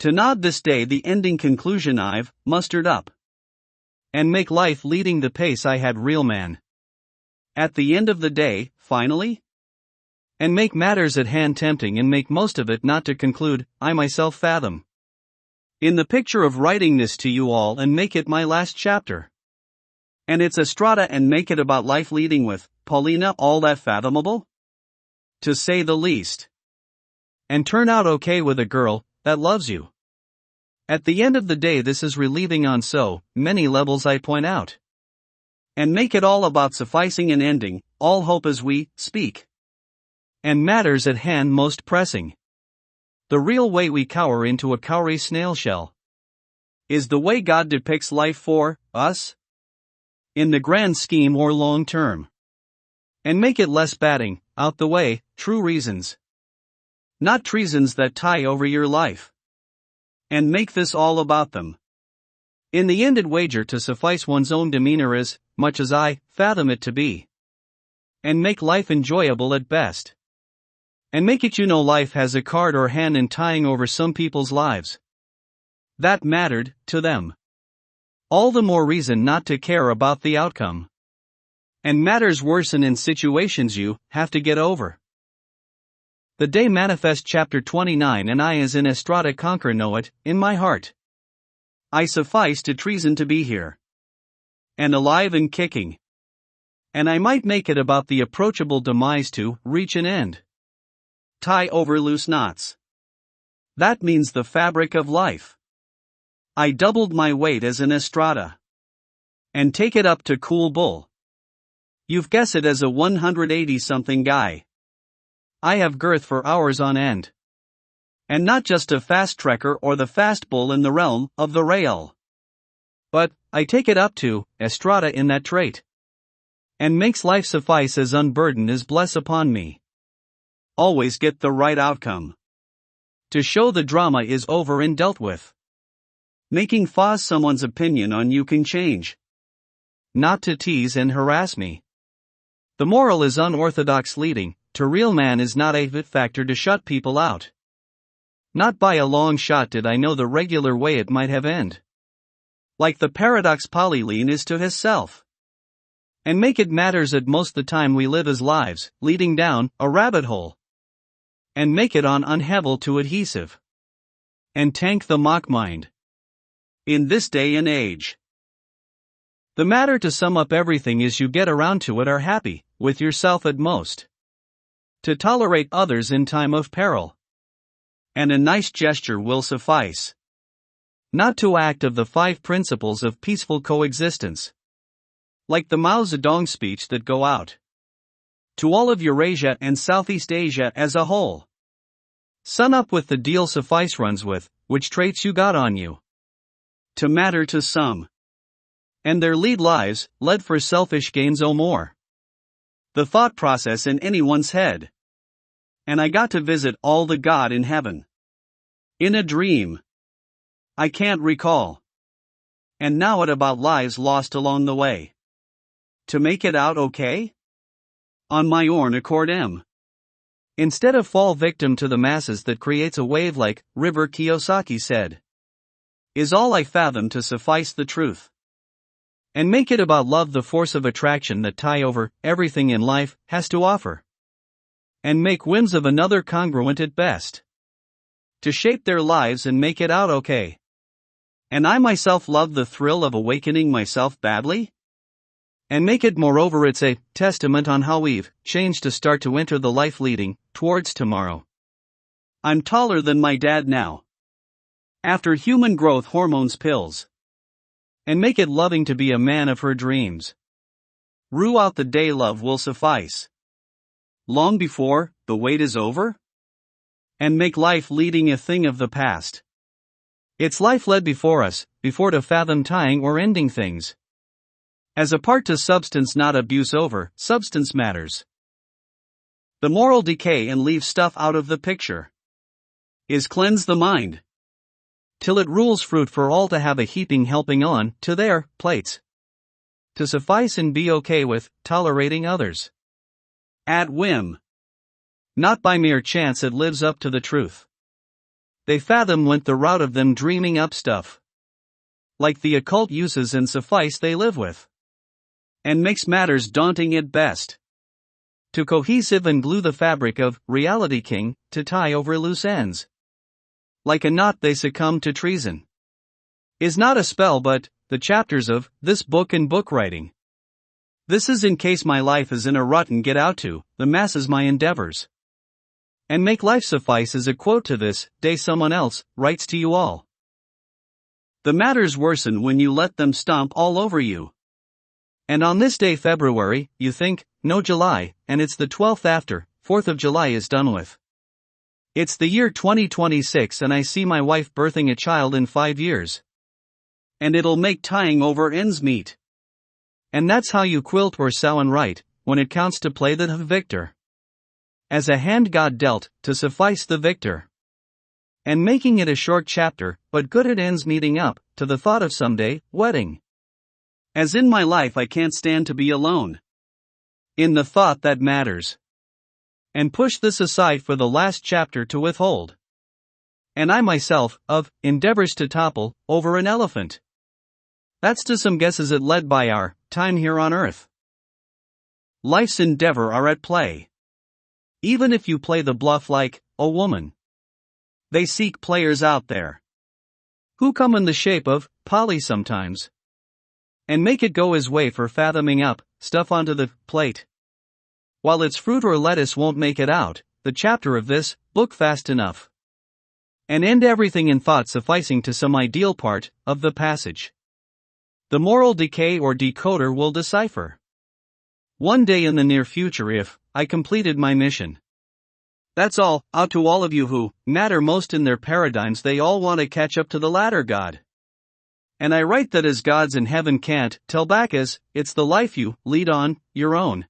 To nod this day the ending conclusion I've mustered up. And make life leading the pace I had real man. At the end of the day, finally? And make matters at hand tempting and make most of it not to conclude, I myself fathom. In the picture of writing this to you all and make it my last chapter. And it's Estrada and make it about life leading with, Paulina, all that fathomable? To say the least. And turn out okay with a girl that loves you. At the end of the day this is relieving on so many levels I point out. And make it all about sufficing and ending, all hope as we speak. And matters at hand most pressing. The real way we cower into a cowrie snail shell. Is the way God depicts life for us? In the grand scheme or long term. And make it less batting, out the way, true reasons. Not treasons that tie over your life. And make this all about them. In the end, wager to suffice one's own demeanor as much as I fathom it to be. And make life enjoyable at best. And make it life has a card or hand in tying over some people's lives. That mattered to them. All the more reason not to care about the outcome. And matters worsen in situations you have to get over. The day manifest chapter 29 and I as in Estrada conquer know it, in my heart. I suffice to treason to be here. And alive and kicking. And I might make it about the approachable demise to reach an end. Tie over loose knots. That means the fabric of life. I doubled my weight as an Estrada. And take it up to cool bull. You've guessed it as a 180-something guy. I have girth for hours on end. And not just a fast trekker or the fast bull in the realm of the rail. But, I take it up to Estrada in that trait. And makes life suffice as unburdened as bless upon me. Always get the right outcome. To show the drama is over and dealt with. Making fuzz someone's opinion on you can change. Not to tease and harass me. The moral is unorthodox leading, to real man is not a fit factor to shut people out. Not by a long shot did I know the regular way it might have end. Like the paradox Polylean is to himself. And make it matters at most the time we live as lives, leading down a rabbit hole. And make it on unhevel to adhesive. And tank the mock mind. In this day and age. The matter to sum up everything is you get around to it are happy, with yourself at most. To tolerate others in time of peril. And a nice gesture will suffice. Not to act of the 5 principles of peaceful coexistence. Like the Mao Zedong speech that go out. To all of Eurasia and Southeast Asia as a whole. Sum up with the deal suffice runs with, which traits you got on you. To matter to some. And their lead lives, led for selfish gains or more. The thought process in anyone's head. And I got to visit all the God in heaven. In a dream. I can't recall. And now it about lives lost along the way. To make it out okay? On my own accord instead of fall victim to the masses that creates a wave like River Kiyosaki said. Is all I fathom to suffice the truth. And make it about love the force of attraction that tie over everything in life has to offer. And make whims of another congruent at best. To shape their lives and make it out okay. And I myself love the thrill of awakening myself badly? And make it moreover it's a testament on how we've changed to start to enter the life leading towards tomorrow. I'm taller than my dad now. After human growth hormones pills. And make it loving to be a man of her dreams. Rue out the day love will suffice. Long before the wait is over? And make life leading a thing of the past. It's life led before us, before to fathom tying or ending things. As a part to substance not abuse over, substance matters. The moral decay and leave stuff out of the picture. Is cleanse the mind. Till it rules fruit for all to have a heaping helping on to their plates. To suffice and be okay with tolerating others. At whim. Not by mere chance it lives up to the truth. They fathom went the route of them dreaming up stuff. Like the occult uses and suffice they live with. And makes matters daunting at best. To cohesive and glue the fabric of reality king, to tie over loose ends. Like a knot they succumb to treason. Is not a spell but, the chapters of, this book and book writing. This is in case my life is in a rut and get out to, the masses my endeavors. And make life suffice as a quote to this, day someone else, writes to you all. The matters worsen when you let them stomp all over you. And on this day February, you think, no July, and it's the 12th after, 4th of July is done with. It's the year 2026 and I see my wife birthing a child in 5 years. And it'll make tying over ends meet. And that's how you quilt or sew and write, when it counts to play the victor. As a hand God dealt, to suffice the victor. And making it a short chapter, but good it ends meeting up, to the thought of someday, wedding. As in my life I can't stand to be alone. In the thought that matters. And push this aside for the last chapter to withhold. And I myself, of, endeavors to topple, over an elephant. That's to some guesses it led by our, time here on earth. Life's endeavor are at play. Even if you play the bluff like, a woman. They seek players out there. Who come in the shape of, Polly sometimes. And make it go his way for fathoming up, stuff onto the plate. While its fruit or lettuce won't make it out, the chapter of this, book fast enough. And end everything in thought sufficing to some ideal part, of the passage. The moral decay or decoder will decipher. One day in the near future if, I completed my mission. That's all, out to all of you who, matter most in their paradigms they all want to catch up to the latter God. And I write that as gods in heaven can't, tell back as, it's the life you, lead on, your own.